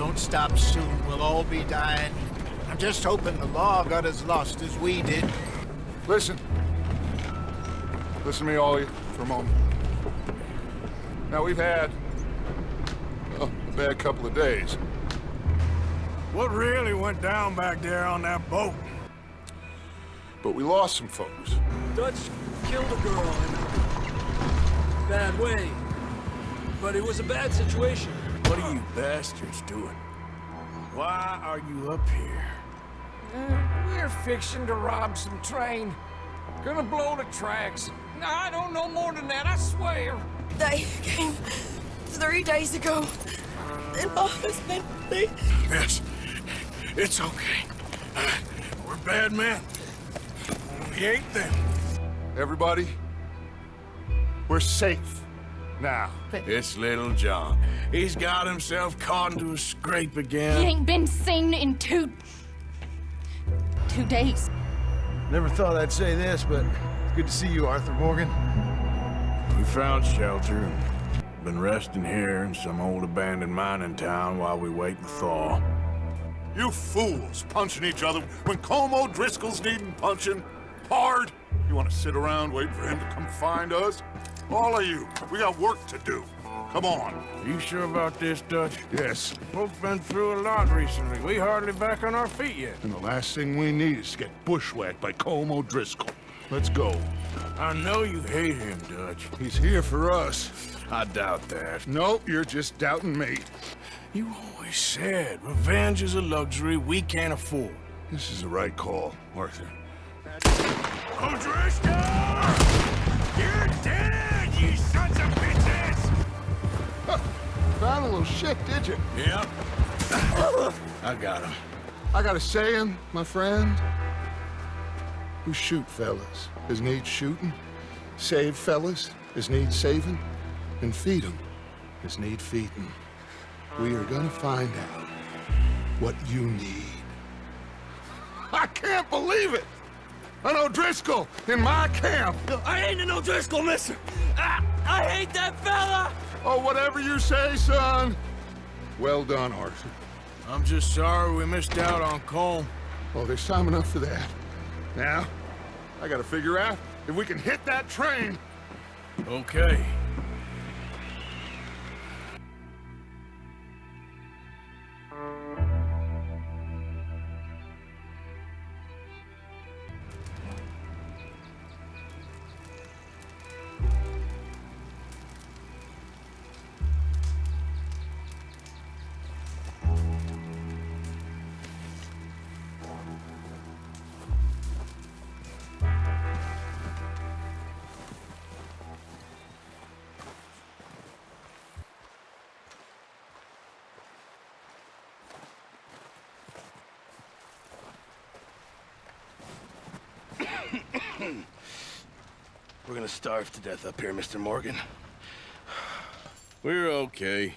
don't stop soon, we'll all be dying. I'm just hoping the law got as lost as we did. Listen. Listen to me, all of you, for a moment. Now, we've had, well, a bad couple of days. What really went down back there on that boat? But we lost some folks. Dutch killed a girl in a bad way. But it was a bad situation. What are you bastards doing? Why are you up here? We're fixing to rob some train. Gonna blow the tracks. No, I don't know more than that, I swear. They came 3 days ago. And my husband, Yes, it's okay. We're bad men. We ain't them. Everybody, we're safe now. It's Little John. He's got himself caught into a scrape He again. ain't been seen in two days. Never thought I'd say this, but it's good to see you, Arthur Morgan. We found shelter and been resting here in some old abandoned mining town while we wait the thaw. You fools punching each other when Colm O'Driscoll's needing punching. Hard. You want to sit around waiting for him to come find us? All of you, we got work to do. Come on. You sure about this, Dutch? Yes. Folks been through a lot recently. We hardly back on our feet yet. And the last thing we need is to get bushwhacked by Colm O'Driscoll. Let's go. I know you hate him, Dutch. He's here for us. I doubt that. Nope, you're just doubting me. You always said revenge is a luxury we can't afford. This is the right call, Arthur. O'Driscoll! You're dead, you sons of bitches! Found a little shit, did you? Yep. I got him. I got a saying, my friend. Who shoot fellas as need shooting, save fellas as need saving, and feed 'em as need feeding. We are gonna find out what you need. I can't believe it! An O'Driscoll in my camp! I ain't an O'Driscoll, mister! I hate that fella! Oh, whatever you say, son. Well done, Arthur. I'm just sorry we missed out on Colm. Oh, there's time enough for that. Now, I gotta figure out if we can hit that train. Okay. We're gonna starve to death up here, Mr. Morgan. We're okay.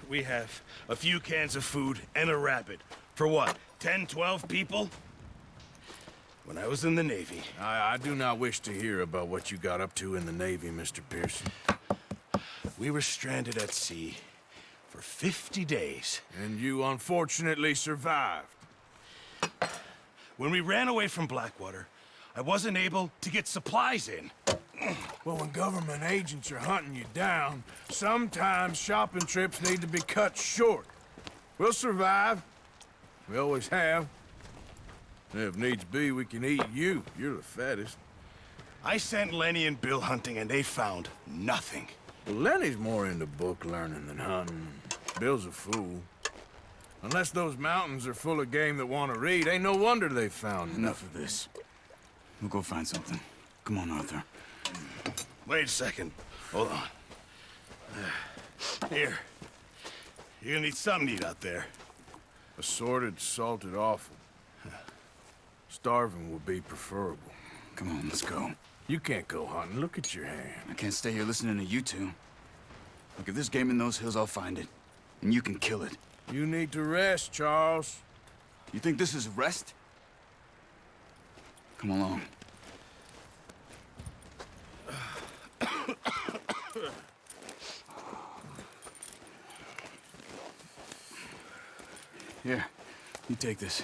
We have a few cans of food and a rabbit. For what, 10, 12 people? When I was in the Navy... I do not wish to hear about what you got up to in the Navy, Mr. Pearson. We were stranded at sea for 50 days. And you unfortunately survived. When we ran away from Blackwater, I wasn't able to get supplies in. Well, when government agents are hunting you down, sometimes shopping trips need to be cut short. We'll survive. We always have. And if needs be, we can eat you. You're the fattest. I sent Lenny and Bill hunting, and they found nothing. Well, Lenny's more into book learning than hunting. Bill's a fool. Unless those mountains are full of game that want to read, ain't no wonder they found Enough of this. We'll go find something. Come on, Arthur. Wait a second. Hold on. Here. You're gonna need something to eat out there. assorted, salted offal. Starving would be preferable. Come on, let's go. You can't go hunting. Look at your hand. I can't stay here listening to you two. Look, if there's game in those hills, I'll find it. And you can kill it. You need to rest, Charles. You think this is rest? Come along. take this.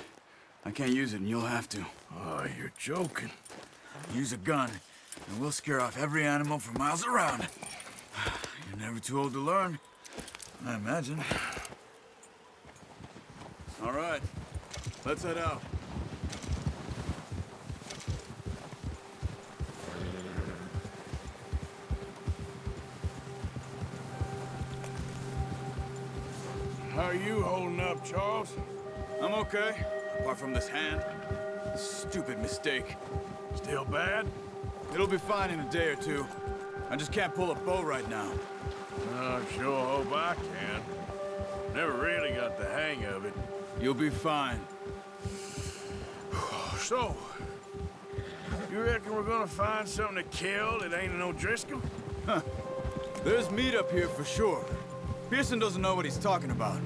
I can't use it, and you'll have to. Oh, you're joking. Use a gun, and we'll scare off every animal for miles around. You're never too old to learn, I imagine. All right, let's head out. How are you holding up, Charles? I'm okay, apart from this hand. Stupid mistake. Still bad? It'll be fine in a day or two. I just can't pull a bow right now. I sure hope I can. Never really got the hang of it. You'll be fine. So, you reckon we're gonna find something to kill that ain't an O'Driscoll? There's meat up here for sure. Pearson doesn't know what he's talking about.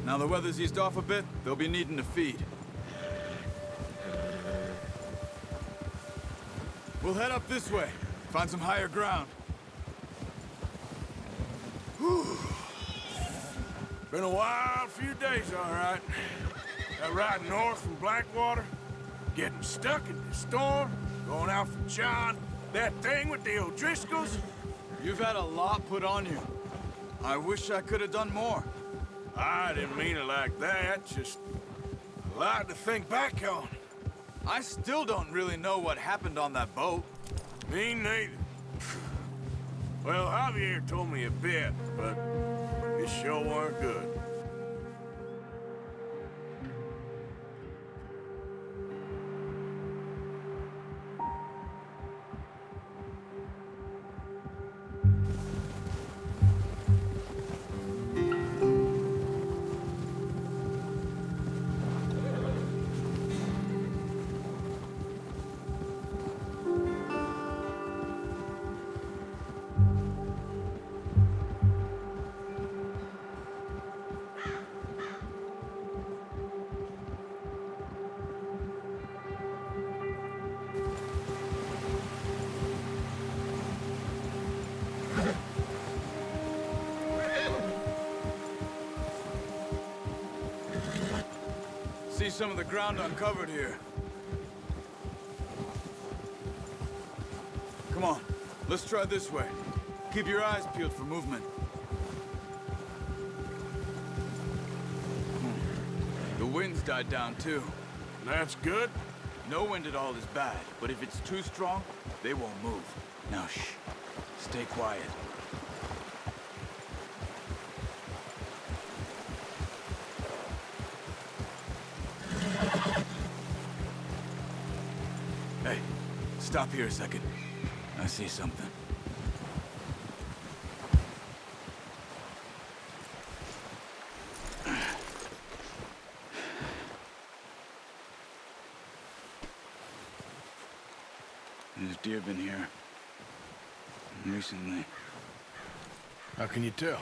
Now the weather's eased off a bit, they'll be needing to feed. We'll head up this way, find some higher ground. Been a wild few days, all right. That ride north from Blackwater, getting stuck in the storm, going out from John, that thing with the O'Driscolls. You've had a lot put on you. I wish I could have done more. I didn't mean it like that, just a lot to think back on. I still don't really know what happened on that boat. Me neither. Well, Javier told me a bit, but it sure weren't good. See some of the ground uncovered here. Come on, let's try this way. Keep your eyes peeled for movement. The wind's died down too. That's good. No wind at all is bad, but if it's too strong, they won't move. Now shh, stay quiet. Hey, stop here a second. I see something. There's deer been here recently. How can you tell?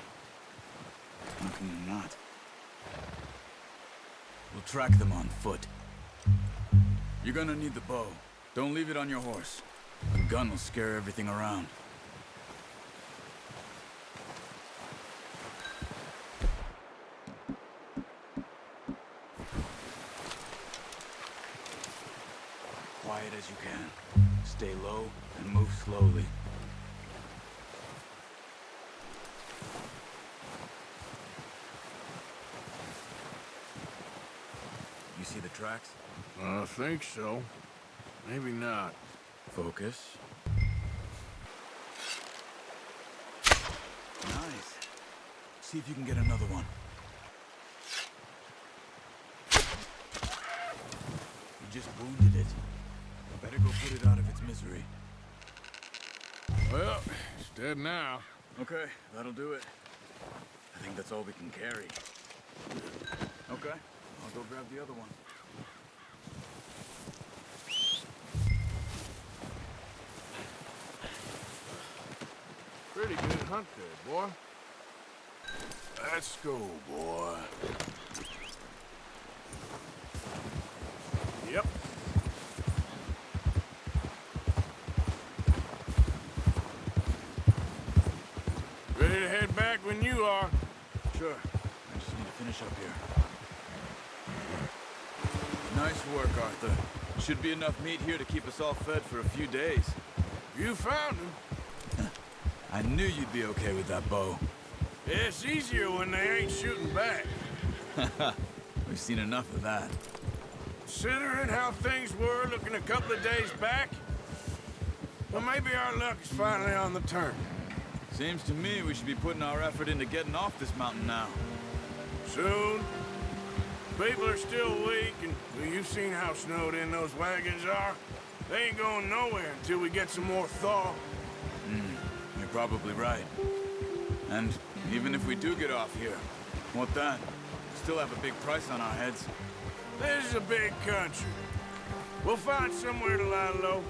How can you not? We'll track them on foot. You're gonna need the bow. Don't leave it on your horse. A gun will scare everything around. Quiet as you can. Stay low and move slowly. You see the tracks? I think so. Maybe not. Focus. Nice. See if you can get another one. You just wounded it. Better go put it out of its misery. Well, it's dead now. Okay, that'll do it. I think that's all we can carry. Okay, I'll go grab the other one. Pretty good hunt there, boy. Let's go, boy. Yep. Ready to head back when you are. Sure. I just need to finish up here. Nice work, Arthur. Should be enough meat here to keep us all fed for a few days. You found him. I knew you'd be okay with that bow. It's easier when they ain't shooting back. We've seen enough of that. Considering how things were looking a couple of days back, well, maybe our luck is finally on the turn. Seems to me we should be putting our effort into getting off this mountain now. Soon. People are still weak, and well, you've seen how snowed in those wagons are. They ain't going nowhere until we get some more thaw. You're probably right. And even if we do get off here, what then? We still have a big price on our heads. This is a big country. We'll find somewhere to lie low.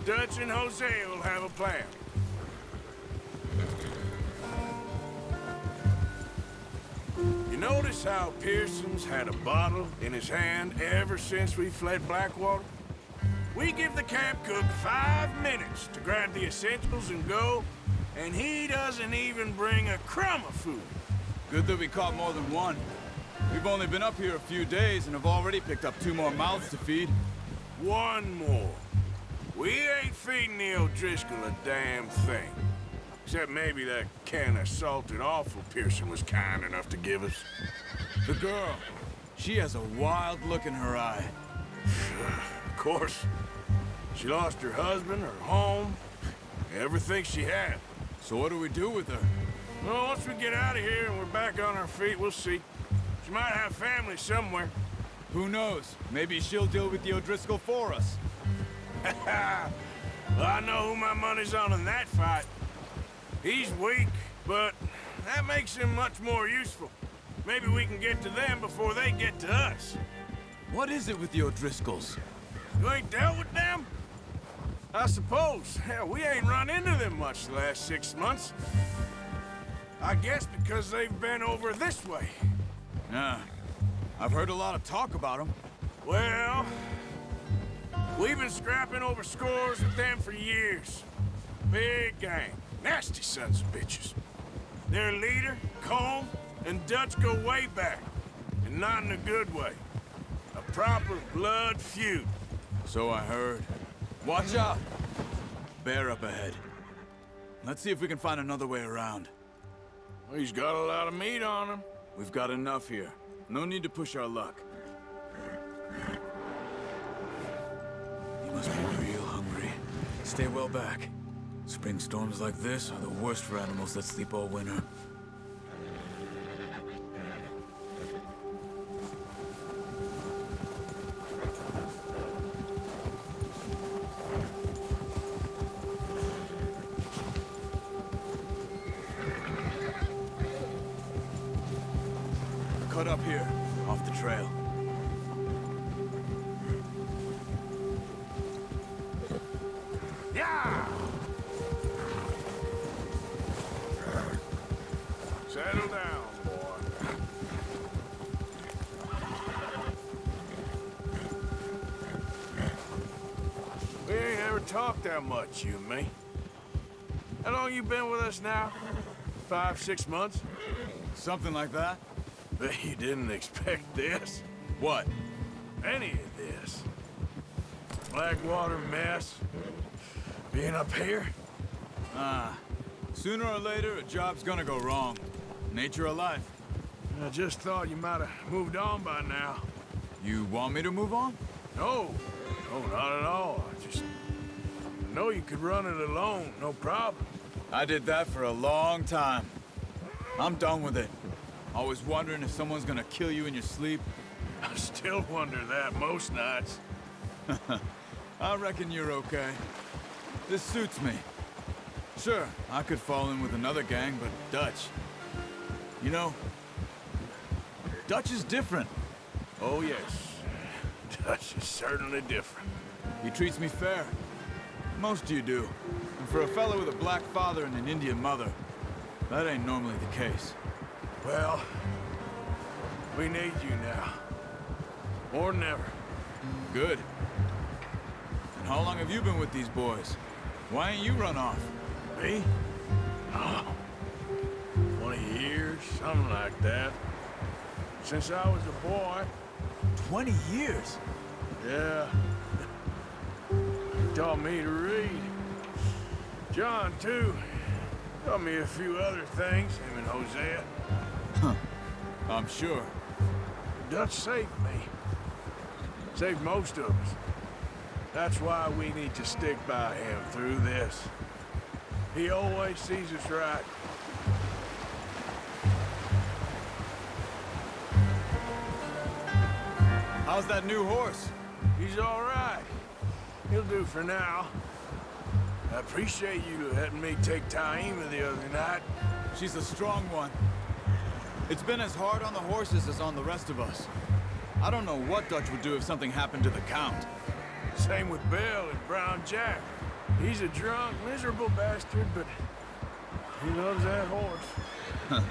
Dutch and Hosea will have a plan. You notice how Pearson's had a bottle in his hand ever since we fled Blackwater? We give the camp cook 5 minutes to grab the essentials and go, and he doesn't even bring a crumb of food. Good that we caught more than one. We've only been up here a few days and have already picked up 2 more mouths to feed. One more. We ain't feeding the O'Driscoll a damn thing. Except maybe that can of salted offal Pearson was kind enough to give us. The girl, she has a wild look in her eye. Of course. She lost her husband, her home, everything she had. So what do we do with her? Well, once we get out of here and we're back on our feet, we'll see. She might have family somewhere. Who knows? Maybe she'll deal with the O'Driscoll for us. Well, I know who my money's on in that fight. He's weak, but that makes him much more useful. Maybe we can get to them before they get to us. What is it with the O'Driscolls? You ain't dealt with them? I suppose. Hell, we ain't run into them much the last 6 months. I guess because they've been over this way. Yeah. I've heard a lot of talk about them. Well, we've been scrapping over scores with them for years. Big gang. Nasty sons of bitches. Their leader, Colm, and Dutch go way back. And not in a good way. A proper blood feud. So I heard. Watch out! Bear up ahead. Let's see if we can find another way around. Well, he's got a lot of meat on him. We've got enough here. No need to push our luck. You must be real hungry. Stay well back. Spring storms like this are the worst for animals that sleep all winter. Cut up here, off the trail. Yeah! Settle down, boy. We ain't ever talked that much, you and me. How long you been with us now? 5, 6 months? Something like that? Bet you didn't expect this. What? Any of this. Blackwater mess. Being up here? Sooner or later, a job's gonna go wrong. Nature of life. I just thought you might have moved on by now. You want me to move on? No. No, not at all. I know you could run it alone, no problem. I did that for a long time. I'm done with it. Always wondering if someone's gonna kill you in your sleep. I still wonder that most nights. I reckon you're okay. This suits me. Sure, I could fall in with another gang, but Dutch... You know, Dutch is different. Oh, yes. Dutch is certainly different. He treats me fair. Most of you do. And for a fellow with a black father and an Indian mother, that ain't normally the case. Well, we need you now. More than ever. Good. And how long have you been with these boys? Why ain't you run off? Me? Oh, 20 years, something like that. Since I was a boy, 20 years? Yeah. He taught me to read. John, too. Taught me a few other things, him and Hosea. I'm sure. Dutch saved me. Saved most of us. That's why we need to stick by him through this. He always sees us right. How's that new horse? He's all right. He'll do for now. I appreciate you letting me take Taima the other night. She's a strong one. It's been as hard on the horses as on the rest of us. I don't know what Dutch would do if something happened to the Count. Same with Bill and Brown Jack. He's a drunk, miserable bastard, but he loves that horse.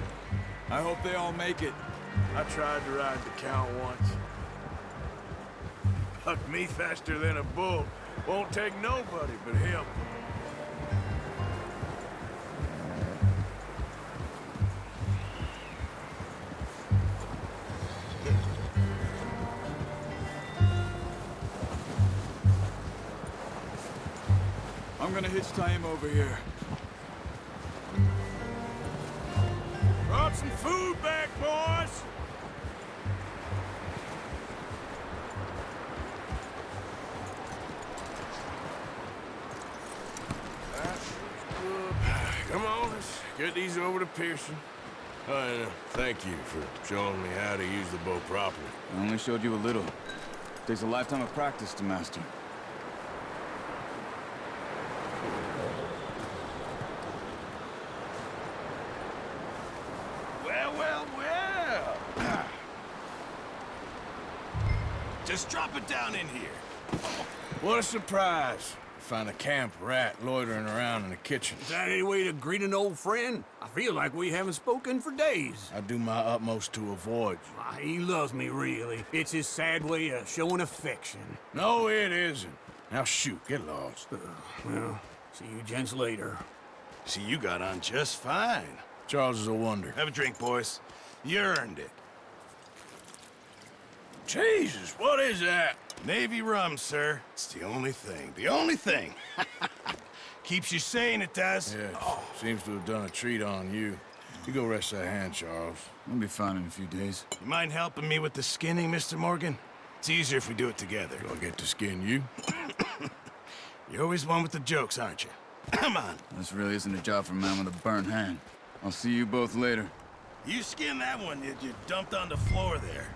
I hope they all make it. I tried to ride the Count once. Bucked me faster than a bull. Won't take nobody but him. I'm gonna hitch Taima over here. Brought some food back, boys! Come on, let's get these over to Pearson. Thank you for showing me how to use the bow properly. I only showed you a little. Takes a lifetime of practice to master. Well, well, well. Just drop it down in here. What a surprise. Find a camp rat loitering around in the kitchen. Is that any way to greet an old friend? I feel like we haven't spoken for days. I do my utmost to avoid you. Why, he loves me, really. It's his sad way of showing affection. No, it isn't. Now shoot, get lost. Well, see you gents later. See, you got on just fine. Charles is a wonder. Have a drink, boys. You earned it. Jesus, what is that? Navy rum, sir. It's the only thing. The only thing. Keeps you sane, it does. Yeah, seems to have done a treat on you. You go rest that hand, Charles. We'll be fine in a few days. You mind helping me with the skinning, Mr. Morgan? It's easier if we do it together. Do I get to skin you? You're always one with the jokes, aren't you? Come on. This really isn't a job for a man with a burnt hand. I'll see you both later. You skin that one that you dumped on the floor there.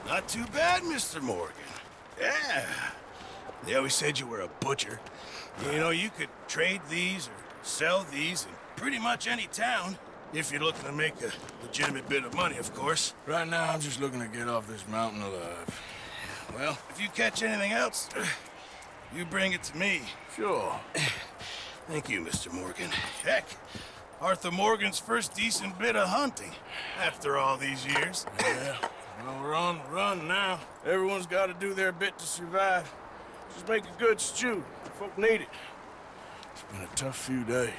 Not too bad, Mr. Morgan. Yeah. They always said you were a butcher. You know, you could trade these or sell these in pretty much any town. If you're looking to make a legitimate bit of money, of course. Right now, I'm just looking to get off this mountain alive. Well, if you catch anything else, you bring it to me. Sure. Thank you, Mr. Morgan. Heck, Arthur Morgan's first decent bit of hunting after all these years. Yeah. Well, we're on the run now. Everyone's got to do their bit to survive. Just make a good stew. Folk need it. It's been a tough few days.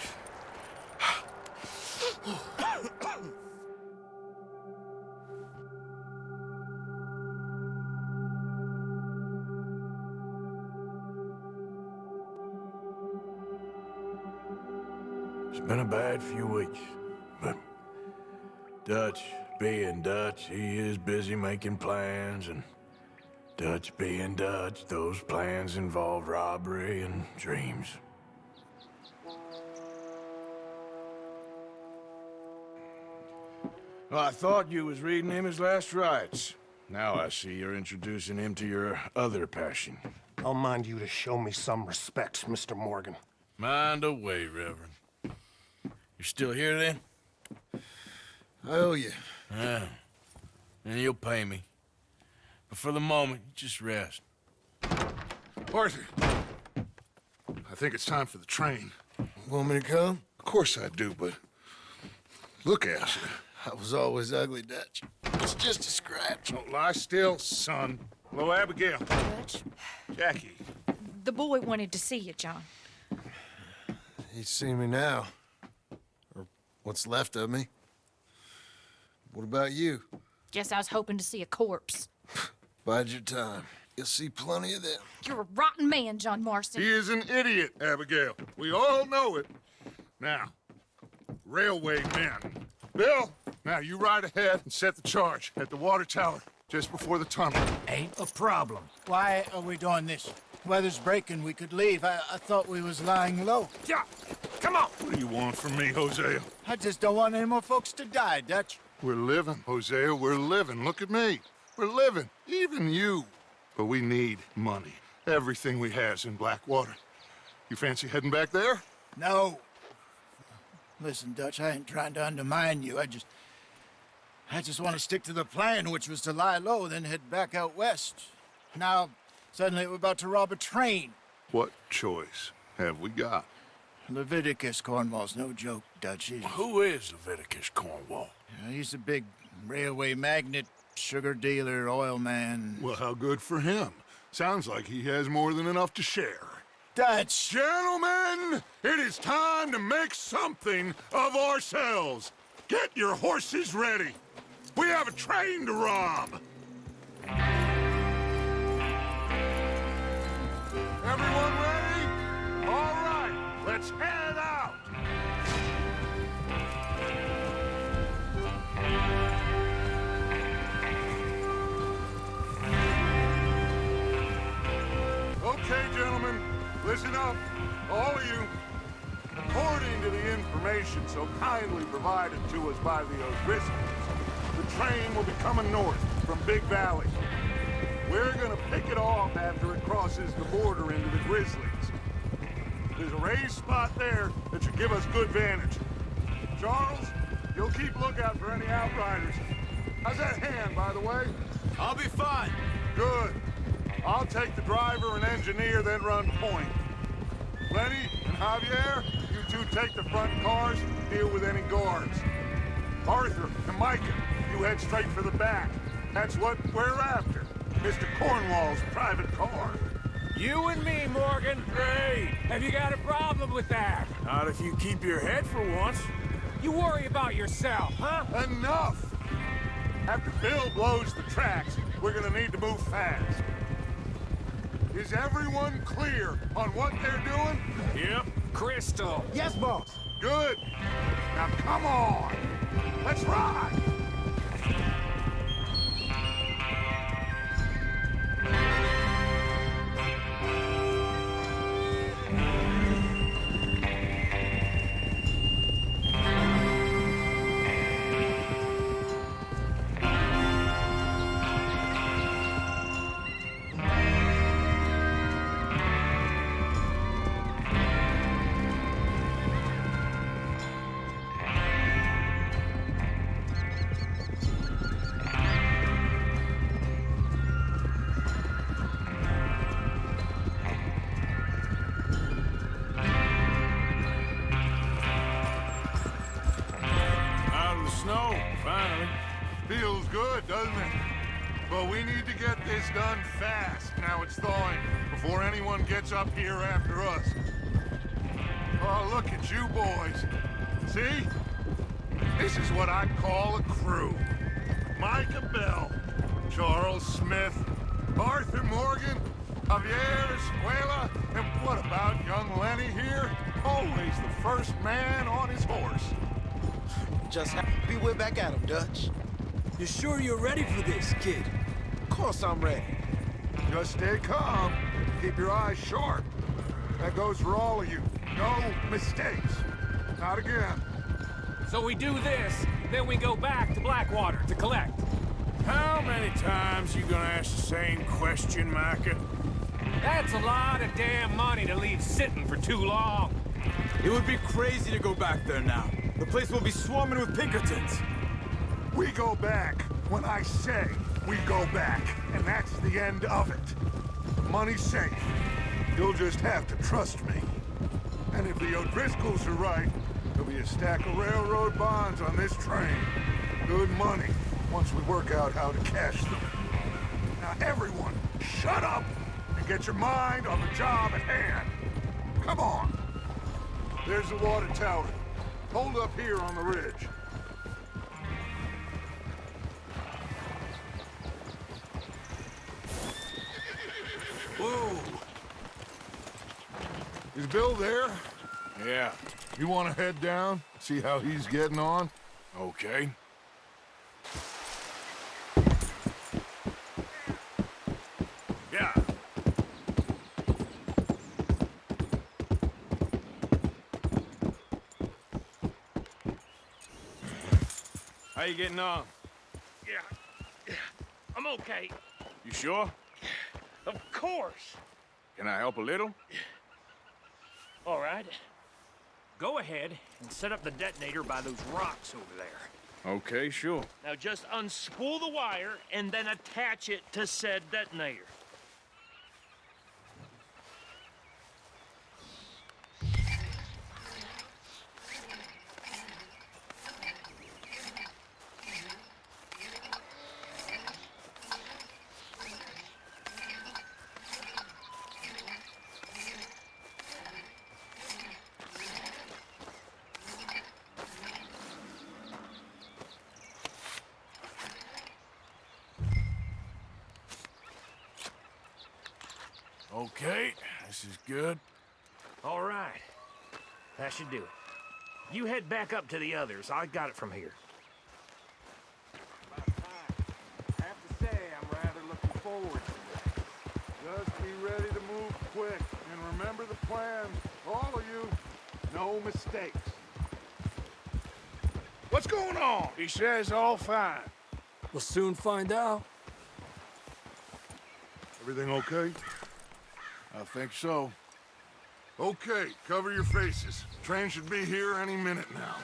It's been a bad few weeks, but Dutch being Dutch, he is busy making plans, and Dutch being Dutch, those plans involve robbery and dreams. Well, I thought you was reading him his last rites. Now I see you're introducing him to your other passion. I'll mind you to show me some respect, Mr. Morgan. Mind away, Reverend. You're still here, then? I owe you. Yeah. And you'll pay me. But for the moment, just rest. Arthur, I think it's time for the train. Want me to come? Of course I do, but look at you. I was always ugly, Dutch. It's just a scratch. Don't lie still, son. Hello, Abigail. Dutch, Jackie. the boy wanted to see you, John. He's seen me now. Or what's left of me. What about you? Guess I was hoping to see a corpse. Bide your time. You'll see plenty of them. You're a rotten man, John Marston. He is an idiot, Abigail. We all know it. Now, railway men. Bill, now you ride ahead and set the charge at the water tower just before the tunnel. Ain't a problem. Why are we doing this? Weather's breaking. We could leave. I thought we was lying low. Yeah, come on. What do you want from me, Hosea? I just don't want any more folks to die, Dutch. We're living, Hosea. We're living. Look at me. We're living. Even you. But we need money. Everything we has in Blackwater. You fancy heading back there? No. Listen, Dutch, I ain't trying to undermine you. I just want to stick to the plan, which was to lie low, then head back out west. Now, suddenly we're about to rob a train. What choice have we got? Leviticus Cornwall's no joke, Dutch. Who is Leviticus Cornwall? He's a big railway magnate, sugar dealer, oil man. Well, how good for him. Sounds like he has more than enough to share. Dutch! Gentlemen, it is time to make something of ourselves. Get your horses ready. We have a train to rob. Everyone ready? All right, let's head out. Okay, gentlemen, listen up, all of you. According to the information so kindly provided to us by the O'Driscolls, the train will be coming north from Big Valley. We're gonna pick it off after it crosses the border into the Grizzlies. There's a raised spot there that should give us good vantage. Charles, you'll keep lookout for any outriders. How's that hand, by the way? I'll be fine. Good. I'll take the driver and engineer, then run point. Lenny and Javier, you two take the front cars and deal with any guards. Arthur and Micah, you head straight for the back. That's what we're after. Mr. Cornwall's private car. You and me, Morgan. Hey, have you got a problem with that? Not if you keep your head for once. You worry about yourself, huh? Enough! After Bill blows the tracks, we're gonna need to move fast. Is everyone clear on what they're doing? Yep. Crystal. Yes, boss. Good. Now come on. Let's ride. Snow, finally. Feels good, doesn't it? But we need to get this done fast. Now it's thawing, before anyone gets up here after us. Oh, look at you boys. See? This is what I call a crew. Micah Bell, Charles Smith, Arthur Morgan, Javier Escuela, and what about young Lenny here? Always the first man on his horse. Just happy we're back at him, Dutch. You sure you're ready for this, kid? Of course I'm ready. Just stay calm. Keep your eyes sharp. That goes for all of you. No mistakes. Not again. So we do this, then we go back to Blackwater to collect. How many times you gonna ask the same question, Micah? That's a lot of damn money to leave sitting for too long. It would be crazy to go back there now. The place will be swarming with Pinkertons. We go back when I say we go back, and that's the end of it. The money's safe. You'll just have to trust me. And if the O'Driscolls are right, there'll be a stack of railroad bonds on this train. Good money, once we work out how to cash them. Now Everyone, shut up and get your mind on the job at hand. Come on. There's the water tower. Hold up here on the ridge. Whoa. Is Bill there? Yeah. You want to head down, see how he's getting on? Okay. Yeah. How you getting on? Yeah, I'm okay. You sure? Of course. Can I help a little? All right. Go ahead and set up the detonator by those rocks over there. Okay, sure. Now just unspool the wire and then attach it to said detonator. Okay, this is good. All right. That should do it. You head back up to the others. I got it from here. I have to say, I'm rather looking forward to it. Just be ready to move quick, and remember the plan. All of you, no mistakes. What's going on? He says all fine. We'll soon find out. Everything okay? I think so. Okay, cover your faces. Train should be here any minute now.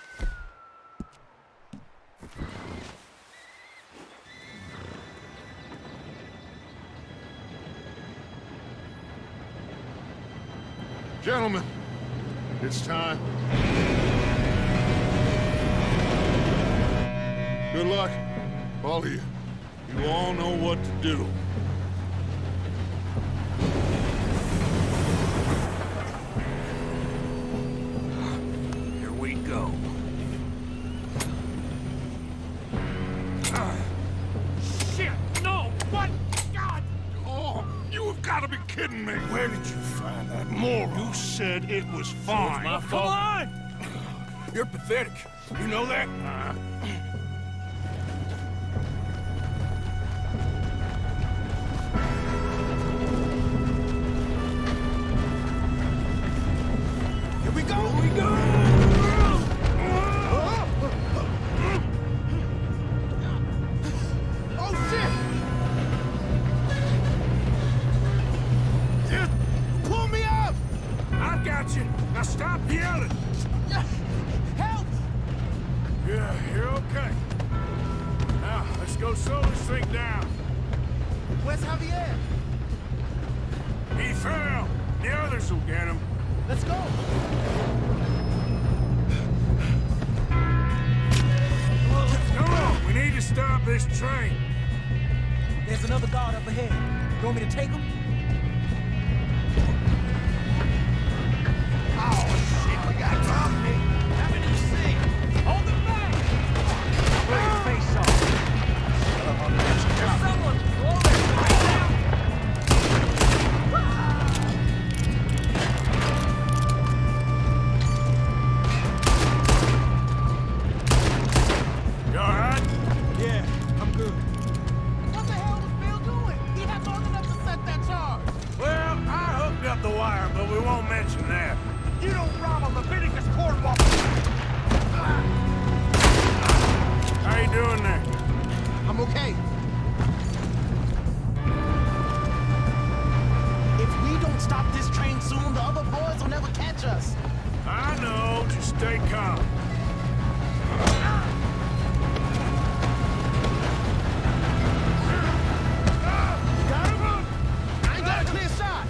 Gentlemen, it's time. Good luck, all of you. You all know what to do. Here we go. Shit! No! What? God! Oh, you have got to be kidding me. Where did you find that moron? You said it was fine. My Come fault. on! You're pathetic. You know that? Here we go! Here we go! Oh, shit! Just pull me up! I got you. Now stop yelling. Help! Yeah, you're okay. Now, let's go slow this thing down. Where's Javier? He fell. The others will get him. Let's go! Come on, we need to stop this train. There's another guard up ahead. You want me to take him? Oh, shit, we got company. How many you see? Hold them back! Blow your face off. There's someone! Blow that right now! You all right? Yeah, I'm good. What the hell was Bill doing? He had long enough to set that charge. Well, I hooked up the wire, but we won't mention that. You don't rob a Leviticus court walk. How you doing there? I'm okay. If we don't stop this train soon, the other boys will never catch us. I know, just stay calm. Got him? I ain't got a clear shot.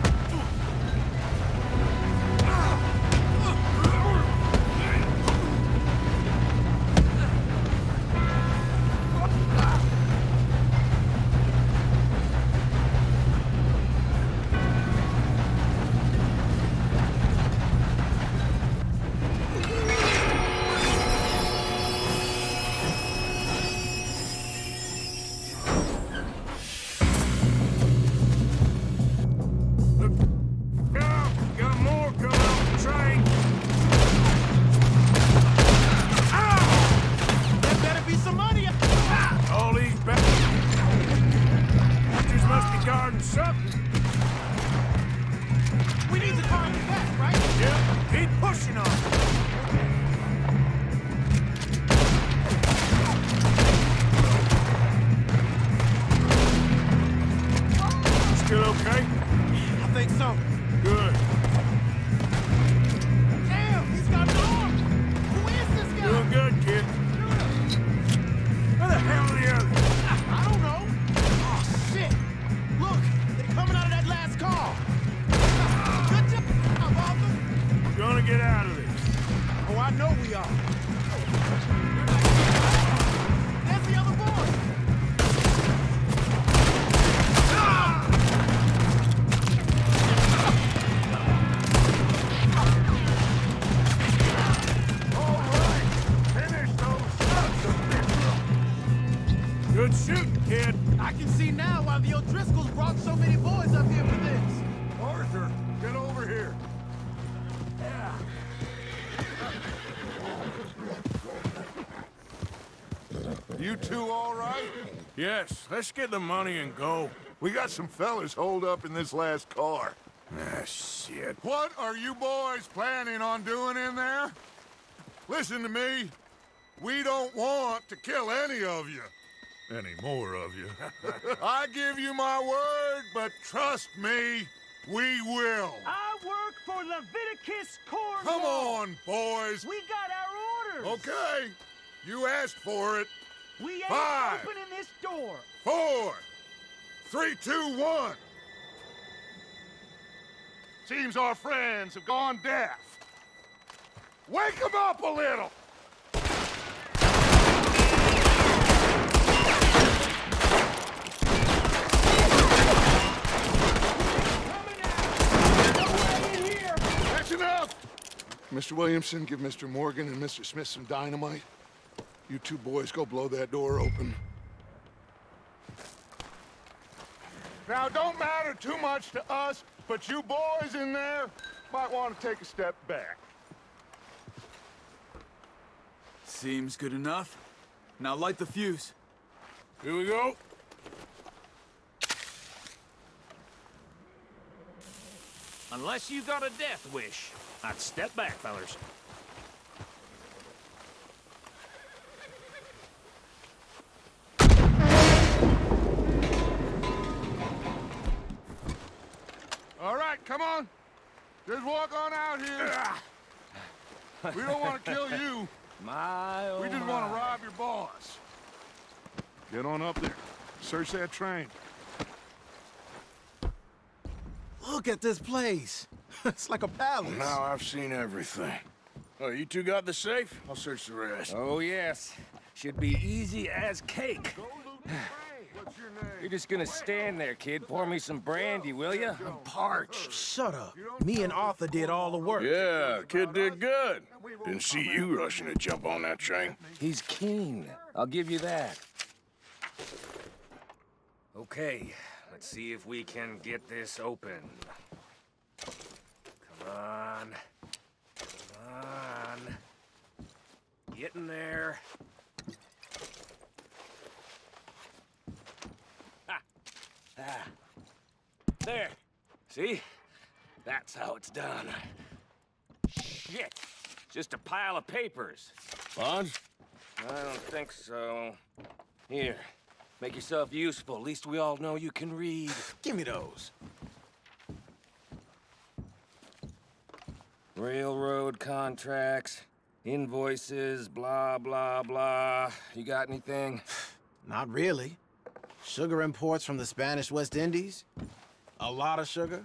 get out of this. Oh, I know we are. There's the other boy! All right, finish those sons of bitches. Good shooting, kid. I can see now why the O'Driscolls brought so many boys up here for this. Arthur, get over here. You two all right? Yes, let's get the money and go. We got some fellas holed up in this last car. Ah, shit. What are you boys planning on doing in there? Listen to me. We don't want to kill any of you. Any more of you. I give you my word, but trust me, we will. I work for Leviticus Corps. Come on, boys. We got our orders. Okay. You asked for it. We ain't 5, opening this door. 4, 3, 2, 1. Seems our friends have gone deaf. Wake them up a little! That's enough! Mr. Williamson, give Mr. Morgan and Mr. Smith some dynamite. You two boys go blow that door open. Now, don't matter too much to us, but you boys in there might want to take a step back. Seems good enough. Now light the fuse. Here we go. Unless you got a death wish, I'd step back, fellers. All right, come on. Just walk on out here. We don't want to kill you. We just want to rob your boss. Get on up there. Search that train. Look at this place. It's like a palace. Now I've seen everything. Oh, you two got the safe? I'll search the rest. Oh, yes. Should be easy as cake. What's your name? You're just gonna stand there, kid. Pour me some brandy, will you? I'm parched. Shut up. Me and Arthur did all the work. Yeah, kid did good. Didn't see you rushing to jump on that train. He's keen. I'll give you that. Okay, let's see if we can get this open. Come on. Come on. Get in there. There. See? That's how it's done. Shit. Just a pile of papers. Bonds? I don't think so. Here. Make yourself useful. At least we all know you can read. Give me those. Railroad contracts, invoices, blah, blah, blah. You got anything? Not really. Sugar imports from the Spanish West Indies. A lot of sugar.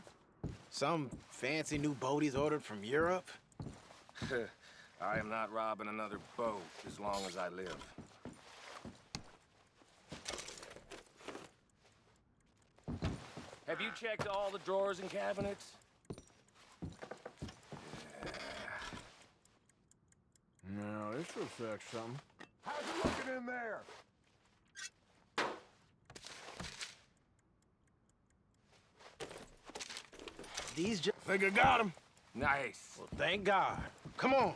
Some fancy new boat he's ordered from Europe. I am not robbing another boat as long as I live. Have you checked all the drawers and cabinets? No, this looks like something. How's it looking in there? These just... Think I got him. Nice. Well, thank God. Come on.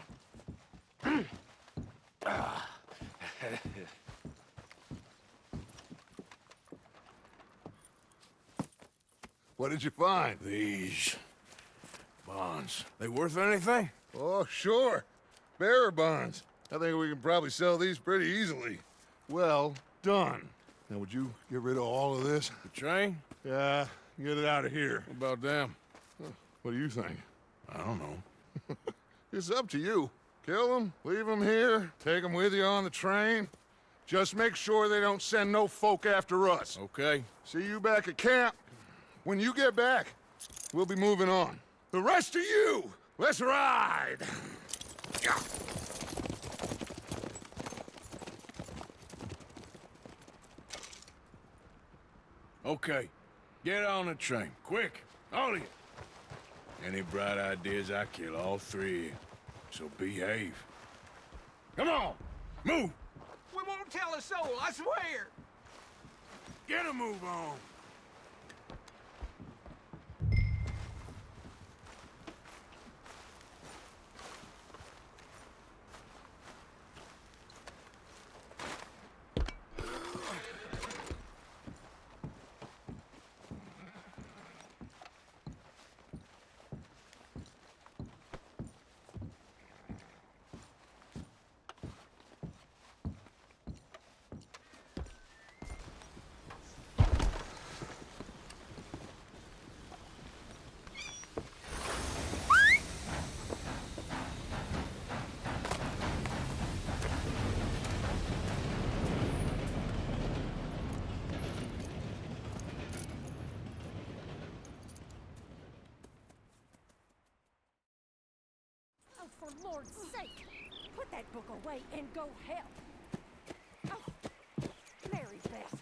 What did you find? These bonds. They worth anything? Oh, sure. Bearer bonds. I think we can probably sell these pretty easily. Well done. Now, would you get rid of all of this? The train? Yeah, get it out of here. What about them? What do you think? I don't know. It's up to you. Kill them, leave them here, take them with you on the train. Just make sure they don't send no folk after us. Okay. See you back at camp. When you get back, we'll be moving on. The rest of you, Let's ride! Okay, get on the train, quick, all of you. Any bright ideas, I kill all three of you. So behave. Come on, move! We won't tell a soul, I swear. Get a move on. For Lord's sake, put that book away and go help. Oh, Mary Beth.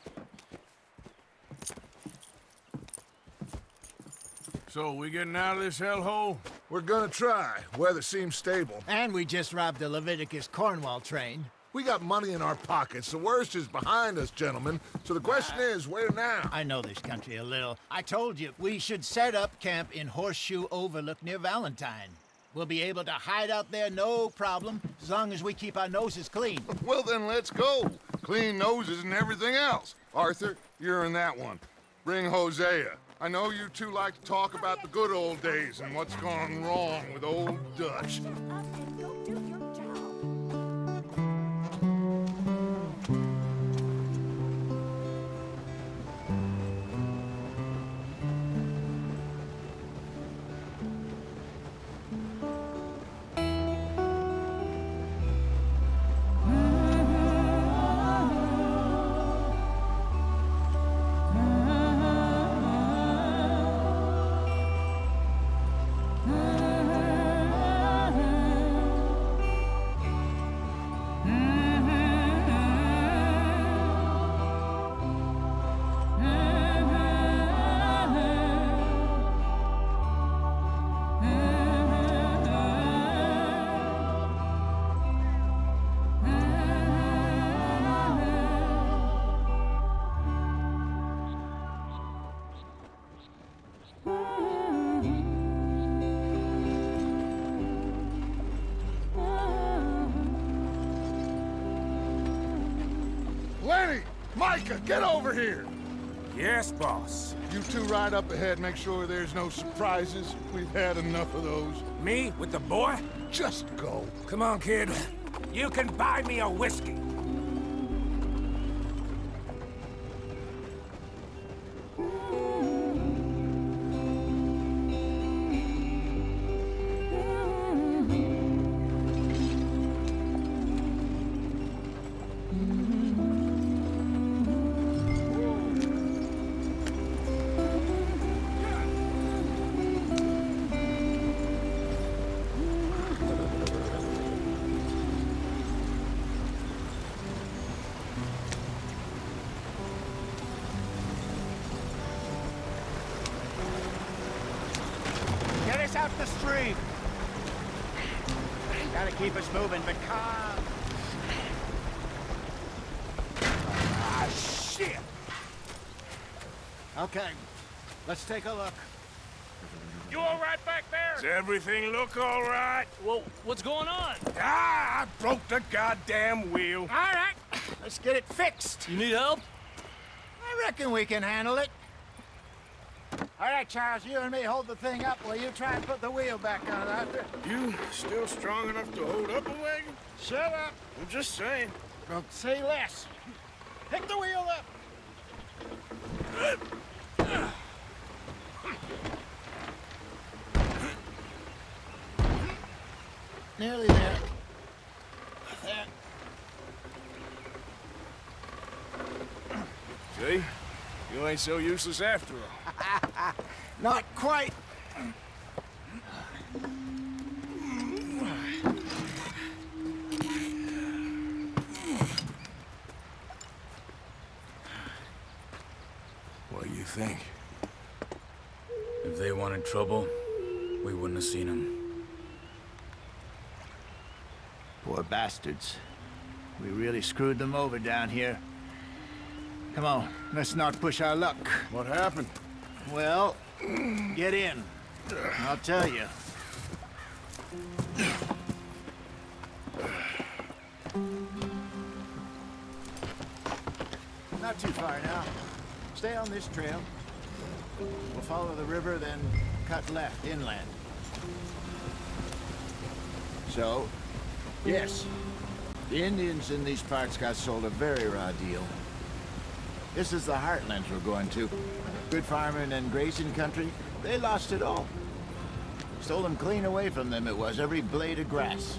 So, we getting out of this hellhole? We're gonna try. Weather seems stable. And we just robbed the Leviticus Cornwall train. We got money in our pockets. The worst is behind us, gentlemen. So the question is, where now? I know this country a little. I told you, we should set up camp in Horseshoe Overlook near Valentine. We'll be able to hide out there, no problem, as long as we keep our noses clean. Well, then let's go. Clean noses and everything else. Arthur, you're in that one. Bring Hosea. I know you two like to talk about the good old days and what's gone wrong with old Dutch. Shut up and go do your job. Lenny! Micah, get over here! Yes, boss. You two ride up ahead, make sure there's no surprises. We've had enough of those. Me with the boy? Just go. Come on, kid. You can buy me a whiskey. Get us out the stream. Gotta keep us moving, but calm. Ah, shit! Okay, let's take a look. You all right back there? Does everything look all right? Well, what's going on? Ah, I broke the goddamn wheel. All right, let's get it fixed. You need help? I reckon we can handle it. All right, Charles, you and me hold the thing up while you try and put the wheel back on, Arthur. You still strong enough to hold up a wagon? Shut up. I'm just saying. Don't say less. Pick the wheel up. Nearly there. There. See? You ain't so useless after all. Not quite. trouble, we wouldn't have seen him. Poor bastards. We really screwed them over down here. Come on, let's not push our luck. What happened? Well, get in. I'll tell you. Not too far now. Stay on this trail. We'll follow the river, then cut left inland. So, yes, the Indians in these parts got sold a very raw deal. This is the heartlands we're going to. Good farming and grazing country, they lost it all. Stole them clean away from them, it was, every blade of grass.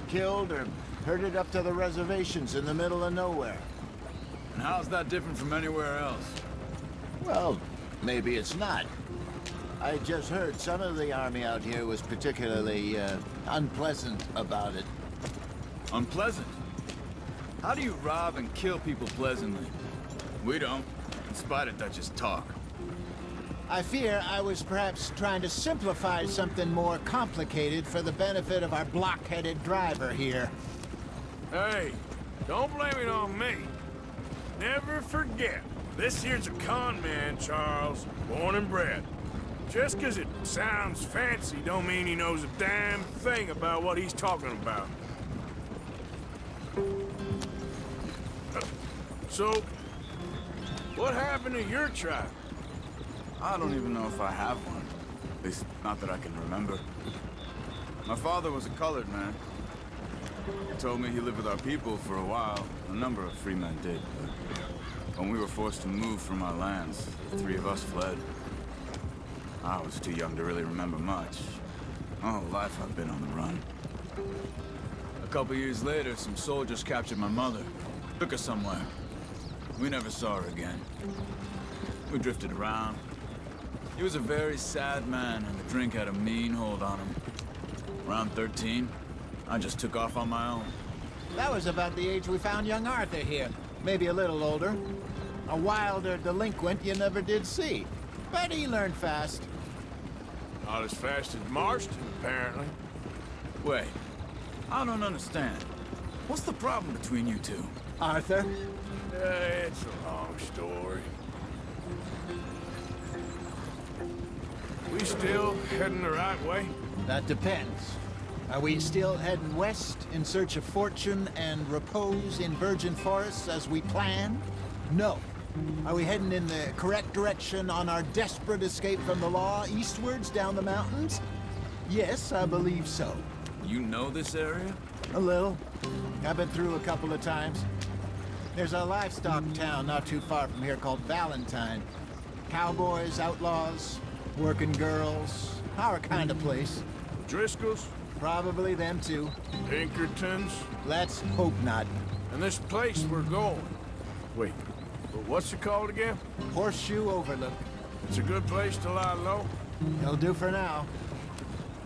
Killed or herded up to the reservations in the middle of nowhere. And how's that different from anywhere else? Well, maybe it's not. I just heard some of the army out here was particularly, unpleasant about it. Unpleasant? How do you rob and kill people pleasantly? We don't, in spite of Dutch's talk. I fear I was perhaps trying to simplify something more complicated for the benefit of our block-headed driver here. Hey, don't blame it on me. Never forget, this here's a con man, Charles, born and bred. Just 'cause it sounds fancy don't mean he knows a damn thing about what he's talking about. So, what happened to your tribe? I don't even know if I have one. At least, not that I can remember. My father was a colored man. He told me he lived with our people for a while. A number of free men did, but when we were forced to move from our lands, the three of us fled. I was too young to really remember much. My whole life I've been on the run. A couple years later, some soldiers captured my mother. Took her somewhere. We never saw her again. We drifted around. He was a very sad man, and the drink had a mean hold on him. Around 13, I just took off on my own. That was about the age we found young Arthur here. Maybe a little older. A wilder delinquent you never did see. But he learned fast. Not as fast as Marston, apparently. Wait, I don't understand. What's the problem between you two? Arthur? It's a long story. We still heading the right way? That depends. Are we still heading west in search of fortune and repose in virgin forests as we planned? No. Are we heading in the correct direction on our desperate escape from the law eastwards down the mountains? Yes, I believe so. You know this area? A little. I've been through a couple of times. There's a livestock town not too far from here called Valentine. Cowboys, outlaws, working girls, our kind of place. Driscolls? Probably them too. Pinkertons? Let's hope not. And this place we're going. Wait, but what's it called again? Horseshoe Overlook. It's a good place to lie low? It'll do for now.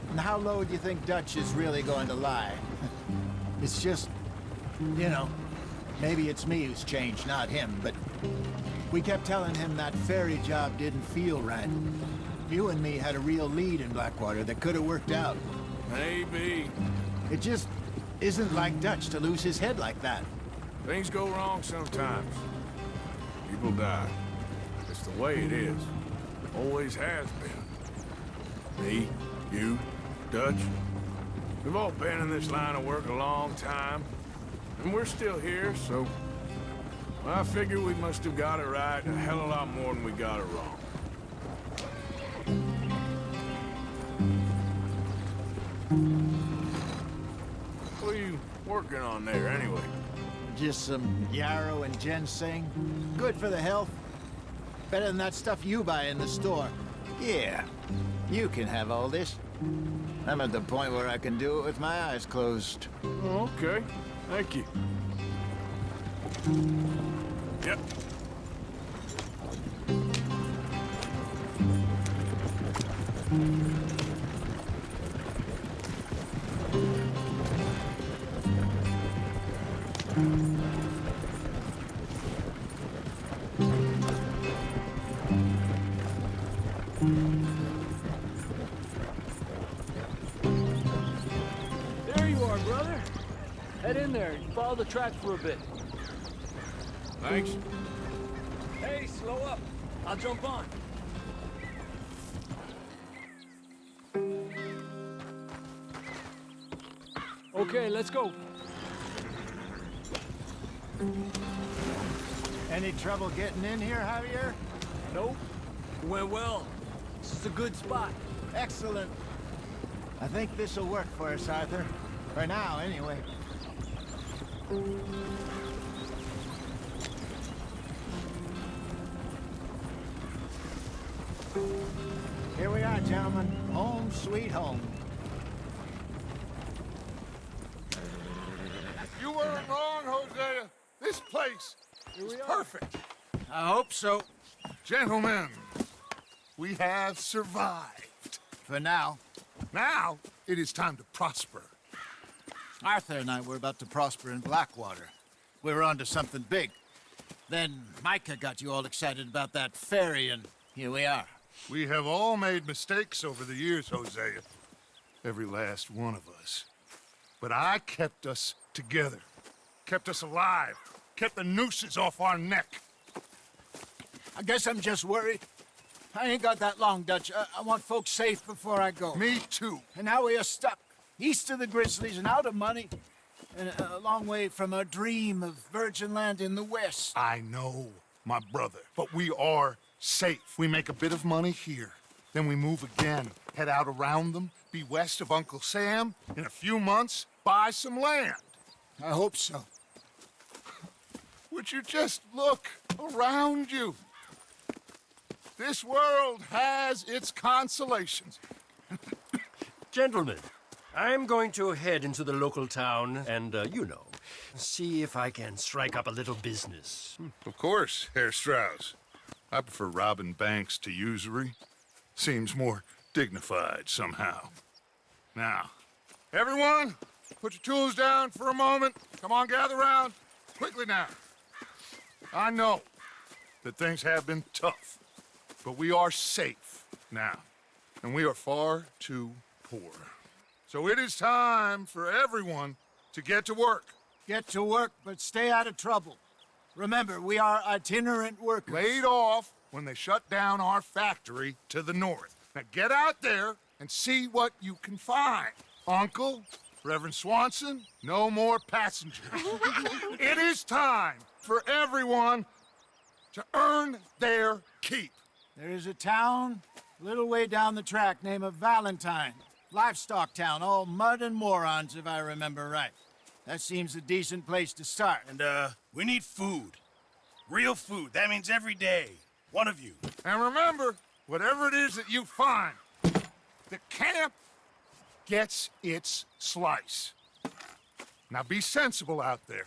And how low do you think Dutch is really going to lie? It's just, you know, maybe it's me who's changed, not him, but we kept telling him that ferry job didn't feel right. You and me had a real lead in Blackwater that could have worked out. Maybe. It just isn't like Dutch to lose his head like that. Things go wrong sometimes. People die. It's the way it is. Always has been. Me, you, Dutch. We've all been in this line of work a long time. And we're still here, so... well, I figure we must have got it right a hell of a lot more than we got it wrong. What are you working on there, anyway? Just some yarrow and ginseng. Good for the health. Better than that stuff you buy in the store. Yeah, you can have all this. I'm at the point where I can do it with my eyes closed. Okay, thank you. Yep. There you are, brother. Head in there and follow the track for a bit. Thanks. Hey, slow up. I'll jump on. Okay, let's go. Any trouble getting in here, Javier? Nope. It went well. This is a good spot. Excellent. I think this'll work for us, Arthur. For now, anyway. Here we are, gentlemen. Home sweet home. You weren't wrong, Hosea. This place is perfect. I hope so. Gentlemen, we have survived. For now. Now, it is time to prosper. Arthur and I were about to prosper in Blackwater. We were onto something big. Then Micah got you all excited about that ferry, and here we are. We have all made mistakes over the years, Hosea. Every last one of us. But I kept us together. Kept us alive. Kept the nooses off our neck. I guess I'm just worried. I ain't got that long, Dutch. I want folks safe before I go. Me too. And now we are stuck. East of the Grizzlies and out of money. And a long way from our dream of virgin land in the west. I know, my brother. But we are safe. We make a bit of money here. Then we move again. Head out around them. Be west of Uncle Sam. In a few months, buy some land. I hope so. Would you just look around you? This world has its consolations. Gentlemen, I'm going to head into the local town and, see if I can strike up a little business. Of course, Herr Strauss. I prefer robbing banks to usury. Seems more dignified somehow. Now, everyone, put your tools down for a moment. Come on, gather round. Quickly now. I know that things have been tough, but we are safe now, and we are far too poor. So it is time for everyone to get to work. Get to work, but stay out of trouble. Remember, we are itinerant workers. Laid off when they shut down our factory to the north. Now get out there and see what you can find. Uncle, Reverend Swanson, no more passengers. It is time for everyone to earn their keep. There is a town a little way down the track named Valentine. Livestock town, all mud and morons, if I remember right. That seems a decent place to start. And, we need food. Real food. That means every day. One of you. And remember, whatever it is that you find, the camp gets its slice. Now be sensible out there.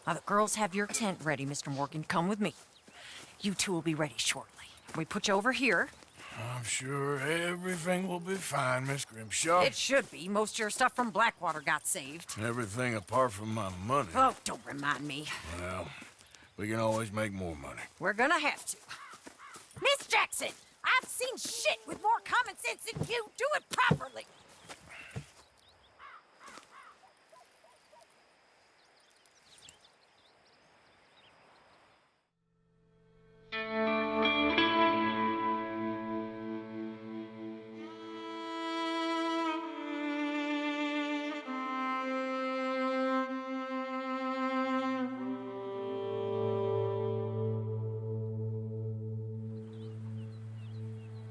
Now, the girls have your tent ready, Mr. Morgan. Come with me. You two will be ready shortly. We put you over here. I'm sure everything will be fine, Miss Grimshaw. It should be. Most of your stuff from Blackwater got saved. Everything apart from my money. Oh, don't remind me. Well, we can always make more money. We're gonna have to. Miss Jackson, I've seen shit with more common sense than you. Do it properly.